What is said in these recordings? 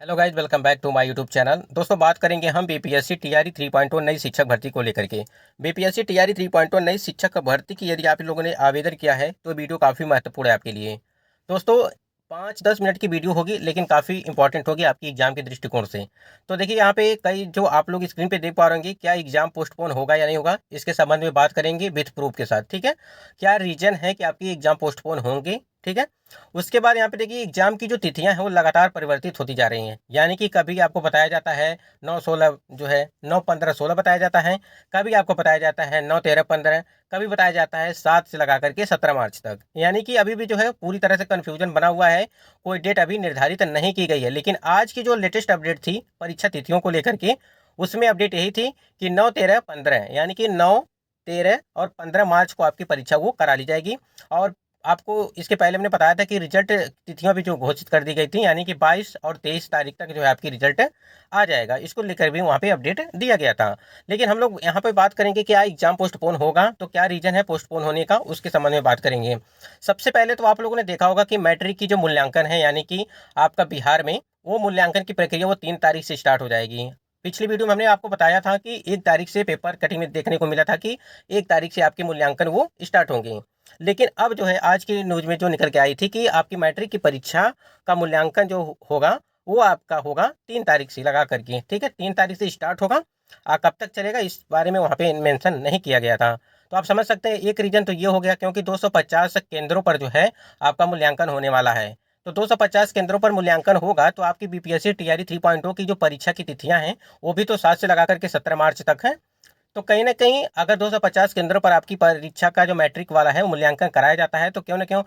Hello guys, welcome back to my YouTube channel. दोस्तों, बात करेंगे हम बीपीएससी टीआरई 3.0 नई शिक्षक भर्ती को लेकर के। बीपीएससी टीआरई 3.0 नई शिक्षक भर्ती की यदि आप लोगों ने आवेदन किया है तो वीडियो काफ़ी महत्वपूर्ण है आपके लिए। दोस्तों, 5-10 मिनट की वीडियो होगी लेकिन काफ़ी इंपॉर्टेंट होगी आपकी एग्जाम के दृष्टिकोण से। तो देखिए, यहाँ पे कई जो आप लोग स्क्रीन पे देख पा रहे होंगे, क्या एग्जाम पोस्टपोन होगा या नहीं होगा, इसके संबंध में बात करेंगे विथ प्रूफ के साथ। ठीक है, क्या रीजन है कि आपकी एग्जाम पोस्टपोन होंगे। ठीक है, उसके बाद यहाँ पे देखिए, एग्जाम की जो तिथियां हैं वो लगातार परिवर्तित होती जा रही हैं। यानी कि कभी आपको बताया जाता है 9-16 जो है 9-15-16 बताया जाता है, कभी आपको बताया जाता है 9-13-15, कभी बताया जाता है 7 से लगा करके 17 मार्च तक। यानी कि अभी भी जो है पूरी तरह से कन्फ्यूजन बना हुआ है, कोई डेट अभी निर्धारित नहीं की गई है। लेकिन आज की जो लेटेस्ट अपडेट थी परीक्षा तिथियों को लेकर के, उसमें अपडेट यही थी कि 9-13-15 यानी कि 9-13 और 15 मार्च को आपकी परीक्षा वो करा ली जाएगी। और आपको इसके पहले मैंने बताया था कि रिजल्ट तिथियां भी जो घोषित कर दी गई थी, यानी कि 22 और 23 तारीख तक जो है आपकी रिजल्ट आ जाएगा। इसको लेकर भी वहाँ पे अपडेट दिया गया था। लेकिन हम लोग यहाँ पे बात करेंगे क्या एग्जाम पोस्टपोन होगा, तो क्या रीजन है पोस्टपोन होने का, उसके संबंध में बात करेंगे। सबसे पहले तो आप लोगों ने देखा होगा कि मैट्रिक की जो मूल्यांकन है, यानी कि आपका बिहार में वो मूल्यांकन की प्रक्रिया वो 3 तारीख से स्टार्ट हो जाएगी। पिछली वीडियो में हमने आपको बताया था कि 1 तारीख से पेपर कटिंग में देखने को मिला था कि 1 तारीख से आपके मूल्यांकन वो स्टार्ट होंगे। लेकिन अब जो है आज की न्यूज में जो निकल के आई थी कि आपकी मैट्रिक की परीक्षा का मूल्यांकन जो होगा वो आपका होगा 3 तारीख से लगा करके। ठीक है, 3 तारीख से स्टार्ट होगा। कब तक चलेगा इस बारे में वहाँ पे मेंशन नहीं किया गया था। तो आप समझ सकते हैं, एक रीजन तो ये हो गया क्योंकि 250 केंद्रों पर जो है आपका मूल्यांकन होने वाला है। तो 250 केंद्रों पर मूल्यांकन होगा तो आपकी बीपीएससी टीआरई 3.0 की जो परीक्षा की तिथियां हैं वो भी तो 7 से लगा करके 17 मार्च तक है। तो कहीं न कहीं अगर 250 केंद्रों पर आपकी परीक्षा का जो मैट्रिक वाला है, वो मूल्यांकन कराया जाता है, तो क्यों न क्यों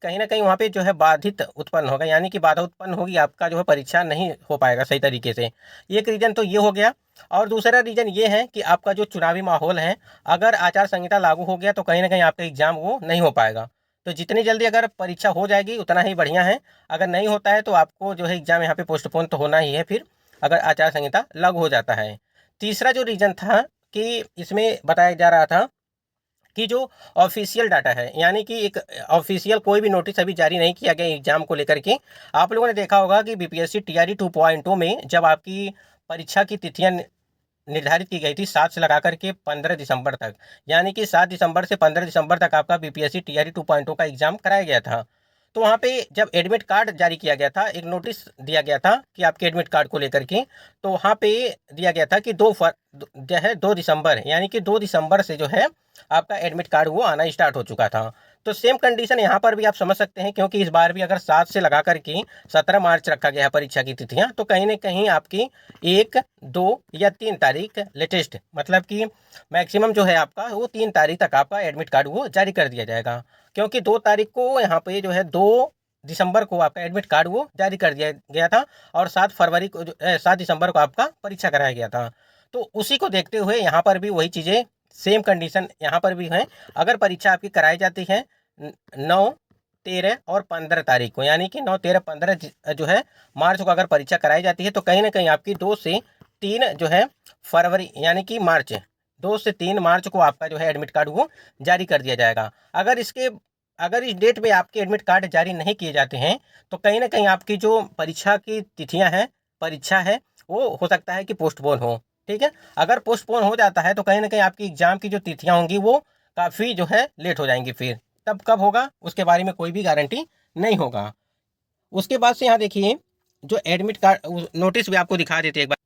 कहीं न कहीं वहाँ पे जो है बाधित उत्पन्न होगा, यानी कि बाधा उत्पन्न होगी, आपका जो है परीक्षा नहीं हो पाएगा सही तरीके से। एक रीज़न तो ये हो गया। और दूसरा रीज़न ये है कि आपका जो चुनावी माहौल है, अगर आचार संहिता लागू हो गया तो कहीं न कहीं आपका एग्ज़ाम वो नहीं हो पाएगा। तो जितनी जल्दी अगर परीक्षा हो जाएगी उतना ही बढ़िया है। अगर नहीं होता है तो आपको जो है एग्ज़ाम यहाँ पे पोस्टपोन तो होना ही है फिर, अगर आचार संहिता लागू हो जाता है। तीसरा जो रीज़न था कि इसमें बताया जा रहा था कि जो ऑफिशियल डाटा है, यानी कि एक ऑफिशियल कोई भी नोटिस अभी जारी नहीं किया गया एग्जाम को लेकर के। आप लोगों ने देखा होगा कि बीपीएससी टीआरई 2.0 में जब आपकी परीक्षा की तिथियां निर्धारित की गई थी 7 से लगा करके 15 दिसंबर तक, यानी कि 7 दिसंबर से 15 दिसंबर तक आपका बीपीएससी टीआरई 2.0 का एग्जाम कराया गया था। तो वहाँ पे जब एडमिट कार्ड जारी किया गया था, एक नोटिस दिया गया था कि आपके एडमिट कार्ड को लेकर के, तो वहाँ पे दिया गया था कि जो है 2 दिसंबर, यानी कि 2 दिसंबर से जो है आपका एडमिट कार्ड वो आना स्टार्ट हो चुका था। तो सेम कंडीशन यहाँ पर भी आप समझ सकते हैं, क्योंकि इस बार भी अगर 7 से लगा करके 17 मार्च रखा गया है परीक्षा की तिथियां, तो कहीं ना कहीं आपकी 1, 2 या 3 तारीख लेटेस्ट, मतलब कि मैक्सिमम जो है आपका वो 3 तारीख तक आपका एडमिट कार्ड वो जारी कर दिया जाएगा। क्योंकि 2 तारीख को यहाँ पे जो है 2 दिसंबर को आपका एडमिट कार्ड वो जारी कर दिया गया था, और 7 फरवरी को 7 दिसंबर को आपका परीक्षा कराया गया था। तो उसी को देखते हुए यहाँ पर भी वही चीज़ें, सेम कंडीशन यहाँ पर भी है। अगर परीक्षा आपकी कराई जाती है 9, 13 और 15 तारीख को, यानी कि 9, 13, 15 जो है मार्च को अगर परीक्षा कराई जाती है, तो कहीं ना कहीं आपकी 2 से 3 जो है फरवरी, यानी कि मार्च, 2 से 3 मार्च को आपका जो है एडमिट कार्ड वो जारी कर दिया जाएगा। अगर इस डेट में आपके एडमिट कार्ड जारी नहीं किए जाते हैं तो कहीं ना कहीं आपकी जो परीक्षा की तिथियां हैं, परीक्षा है, वो हो सकता है कि पोस्टपोन हो। ठीक है, अगर पोस्टपोन हो जाता है तो कहीं ना कहीं आपकी एग्जाम की जो तिथियां होंगी वो काफ़ी जो है लेट हो जाएंगी। फिर तब कब होगा उसके बारे में कोई भी गारंटी नहीं होगा। उसके बाद से यहाँ देखिए, जो एडमिट कार्ड नोटिस भी आपको दिखा देते हैं एक बार।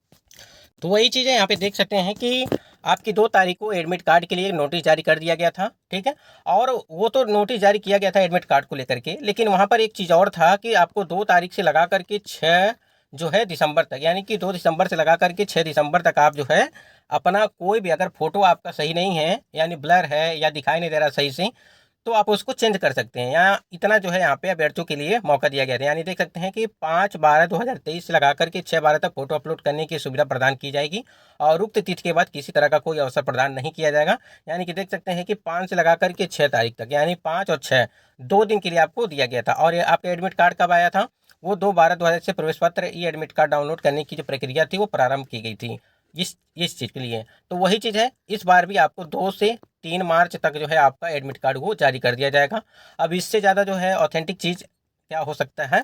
तो वही चीज़ है, यहाँ पे देख सकते हैं कि आपकी 2 तारीख को एडमिट कार्ड के लिए नोटिस जारी कर दिया गया था। ठीक है, और वो तो नोटिस जारी किया गया था एडमिट कार्ड को लेकर के, लेकिन वहाँ पर एक चीज़ और था कि आपको 2 तारीख से लगा करके 6 जो है दिसंबर तक, यानी कि 2 दिसंबर से लगा करके 6 दिसंबर तक आप जो है अपना कोई भी, अगर फोटो आपका सही नहीं है, यानी ब्लर है या दिखाई नहीं दे रहा सही से, तो आप उसको चेंज कर सकते हैं। यहाँ इतना जो है यहाँ पे अभ्यर्थियों के लिए मौका दिया गया था। यानी देख सकते हैं कि 5/12/2023 से लगा करके 6/12 तक फोटो अपलोड करने की सुविधा प्रदान की जाएगी, और उक्त तिथि के बाद किसी तरह का कोई अवसर प्रदान नहीं किया जाएगा। यानी कि देख सकते हैं कि 5 से लगा करके 6 तारीख तक, यानी 5 और 6 2 दिन के लिए आपको दिया गया था। और ये आपका एडमिट कार्ड कब आया था, वो 2/12/2023 से प्रवेश पत्र ई एडमिट कार्ड डाउनलोड करने की जो प्रक्रिया थी वो प्रारंभ की गई थी इस चीज़ के लिए। तो वही चीज़ है, इस बार भी आपको 2 से 3 मार्च तक जो है आपका एडमिट कार्ड वो जारी कर दिया जाएगा। अब इससे ज़्यादा जो है ऑथेंटिक चीज़ क्या हो सकता है,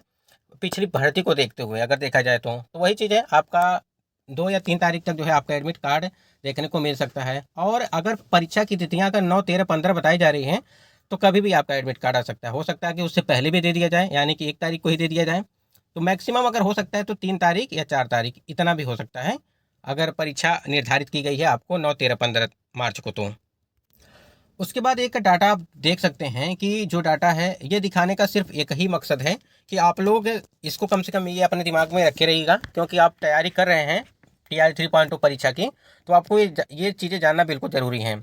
पिछली भर्ती को देखते हुए अगर देखा जाए तो वही चीज़ है, आपका 2 या 3 तारीख तक जो है आपका एडमिट कार्ड देखने को मिल सकता है। और अगर परीक्षा की तिथियां अगर 9, 13, 15 बताई जा रही हैं तो कभी भी आपका एडमिट कार्ड आ सकता है। हो सकता है कि उससे पहले भी दे दिया जाए, यानी कि 1 तारीख को ही दे दिया जाए। तो मैक्सिमम अगर हो सकता है तो 3 तारीख या 4 तारीख इतना भी हो सकता है, अगर परीक्षा निर्धारित की गई है आपको 9, 13, 15 मार्च को। तो उसके बाद एक डाटा आप देख सकते हैं कि जो डाटा है ये दिखाने का सिर्फ एक ही मकसद है कि आप लोग इसको कम से कम ये अपने दिमाग में रखे रहिएगा, क्योंकि आप तैयारी कर रहे हैं TRE 3.2 परीक्षा की, तो आपको ये चीज़ें जानना बिल्कुल ज़रूरी है।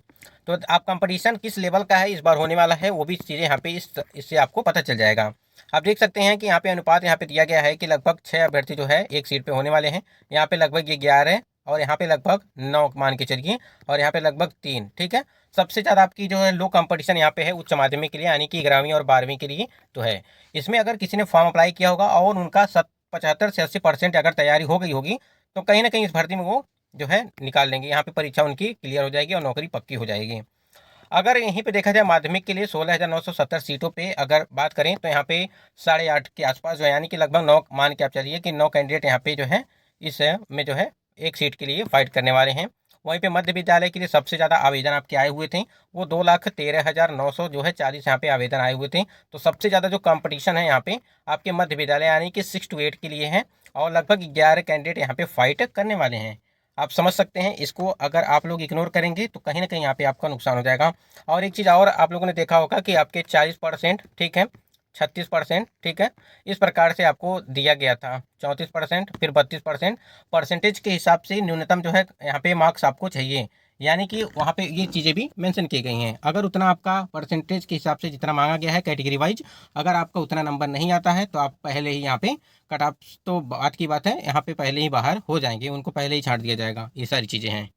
तो आप कंपटीशन किस लेवल का है इस बार होने वाला है वो भी चीज़ें यहाँ पे इससे आपको पता चल जाएगा। आप देख सकते हैं कि यहाँ पे अनुपात यहाँ पे दिया गया है कि लगभग 6 अभ्यर्थी जो है एक सीट पे होने वाले हैं। यहाँ पे लगभग ये 11 और यहाँ पे लगभग 9 मान के चलिए, और यहाँ पे लगभग 3। ठीक है, सबसे ज़्यादा आपकी जो है लो कंपटीशन यहाँ पे है उच्च माध्यमिक के लिए, यानी कि 11वीं और 12वीं के लिए तो है। इसमें अगर किसी ने फॉर्म अप्लाई किया होगा और उनका 75 से 80% अगर तैयारी हो गई होगी तो कहीं ना कहीं इस भर्ती में वो जो है निकाल लेंगे, यहाँ पे परीक्षा उनकी क्लियर हो जाएगी और नौकरी पक्की हो जाएगी। अगर यहीं पे देखा जाए माध्यमिक के लिए 16,970 सीटों पे अगर बात करें तो यहाँ पे 8.5 के आसपास जो है, यानी कि लगभग 9 मान के आप चलिए कि 9 कैंडिडेट यहाँ पे जो है इस में जो है एक सीट के लिए फाइट करने वाले हैं। वहीं पे मध्य विद्यालय के लिए सबसे ज़्यादा आवेदन आपके आए हुए थे, वो 2,13,900 जो है 40 यहाँ पे आवेदन आए हुए थे। तो सबसे ज़्यादा जो कंपटीशन है यहाँ पे आपके मध्य विद्यालय यानी कि 6 to 8 के लिए है, और लगभग 11 कैंडिडेट यहाँ पे फाइट करने वाले हैं। आप समझ सकते हैं, इसको अगर आप लोग इग्नोर करेंगे तो कहीं ना कहीं यहाँ पे आपका नुकसान हो जाएगा। और एक चीज़ और आप लोगों ने देखा होगा कि आपके 40%, ठीक है, 36%, ठीक है, इस प्रकार से आपको दिया गया था। 34%, फिर 32%, परसेंटेज के हिसाब से न्यूनतम जो है यहाँ पे मार्क्स आपको चाहिए, यानी कि वहाँ पे ये चीज़ें भी मेंशन की गई हैं। अगर उतना आपका परसेंटेज के हिसाब से जितना मांगा गया है कैटेगरी वाइज, अगर आपका उतना नंबर नहीं आता है तो आप पहले ही यहाँ पे कट ऑफ, तो बात की बात है, यहाँ पे पहले ही बाहर हो जाएंगे, उनको पहले ही छांट दिया जाएगा। ये सारी चीज़ें हैं।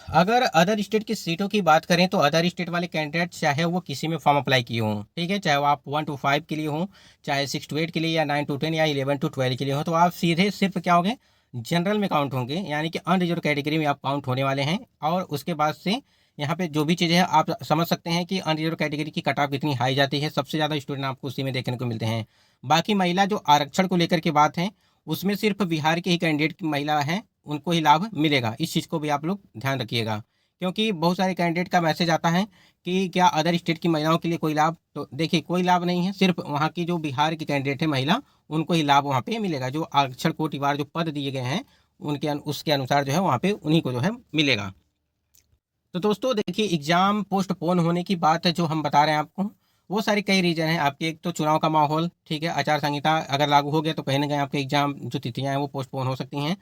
अगर अदर स्टेट की सीटों की बात करें तो अदर स्टेट वाले कैंडिडेट चाहे वो किसी में फॉर्म अप्लाई किए हों, ठीक है, चाहे वो आप 1 to 5 के लिए हों, चाहे 6 to 8 के लिए, या 9 to 10 या 11 to 12 के लिए हो, तो आप सीधे सिर्फ क्या होंगे, जनरल में काउंट होंगे, यानी कि अनरिजर्व कैटेगरी में आप काउंट होने वाले हैं। और उसके बाद से यहाँ पे जो भी चीज़ें हैं आप समझ सकते हैं कि अनरिजर्व कैटेगरी की कट ऑफ कितनी हाई जाती है, सबसे ज़्यादा स्टूडेंट आपको उसी में देखने को मिलते हैं। बाकी महिला जो आरक्षण को लेकर के बात है, उसमें सिर्फ बिहार के ही कैंडिडेट की महिला है, उनको ही लाभ मिलेगा। इस चीज़ को भी आप लोग ध्यान रखिएगा, क्योंकि बहुत सारे कैंडिडेट का मैसेज आता है कि क्या अदर स्टेट की महिलाओं के लिए कोई लाभ, तो देखिए कोई लाभ नहीं है, सिर्फ वहाँ की जो बिहार की कैंडिडेट है महिला, उनको ही लाभ वहाँ पे मिलेगा। जो आरक्षण कोटिवार जो पद दिए गए हैं उनके उसके अनुसार जो है वहाँ पे उन्हीं को जो है मिलेगा। तो दोस्तों देखिए, एग्ज़ाम पोस्टपोन होने की बात है जो हम बता रहे हैं आपको, वो सारे कई रीज़न हैं आपके। एक तो चुनाव का माहौल, ठीक है, आचार संहिता अगर लागू हो गया तो कहीं ना कहीं आपके एग्ज़ाम जो तिथियाँ हैं वो पोस्टपोन हो सकती हैं।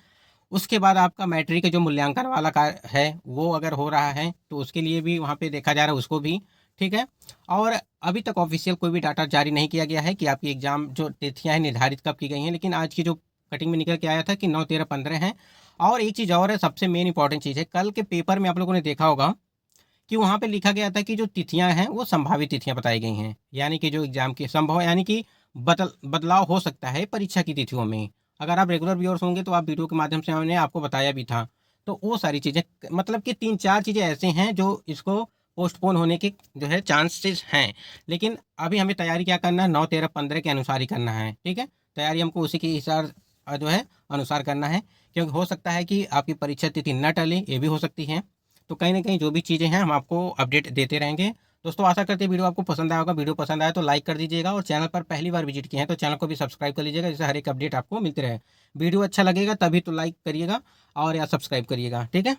उसके बाद आपका मैट्रिक जो मूल्यांकन वाला का है वो अगर हो रहा है तो उसके लिए भी वहाँ पे देखा जा रहा है, उसको भी, ठीक है। और अभी तक ऑफिशियल कोई भी डाटा जारी नहीं किया गया है कि आपकी एग्ज़ाम जो तिथियाँ हैं निर्धारित कब की गई हैं, लेकिन आज की जो कटिंग में निकल के आया था कि 9, 13, 15 हैं। और एक चीज़ और है, सबसे मेन इंपॉर्टेंट चीज़ है, कल के पेपर में आप लोगों ने देखा होगा कि वहाँ पे लिखा गया था कि जो तिथियाँ हैं वो संभावित तिथियाँ बताई गई हैं, यानी कि जो एग्ज़ाम की संभव, यानी कि बदलाव हो सकता है परीक्षा की तिथियों में। अगर आप रेगुलर व्यूअर्स होंगे तो आप वीडियो के माध्यम से मैंने आपको बताया भी था। तो वो सारी चीज़ें, मतलब कि 3-4 चीज़ें ऐसे हैं जो इसको पोस्टपोन होने के जो है चांसेस हैं। लेकिन अभी हमें तैयारी क्या करना है, 9, 13, 15 के अनुसार ही करना है, ठीक है। तैयारी हमको उसी के हिसाब जो है अनुसार करना है, क्योंकि हो सकता है कि आपकी परीक्षा तिथि न टले, ये भी हो सकती है। तो कहीं ना कहीं जो भी चीज़ें हैं हम आपको अपडेट देते रहेंगे। दोस्तों आशा करते हैं वीडियो आपको पसंद आया होगा। वीडियो पसंद आया तो लाइक कर दीजिएगा, और चैनल पर पहली बार विजिट किए हैं तो चैनल को भी सब्सक्राइब कर लीजिएगा, जिससे हर एक अपडेट आपको मिलते रहे। वीडियो अच्छा लगेगा तभी तो लाइक करिएगा और या सब्सक्राइब करिएगा, ठीक है।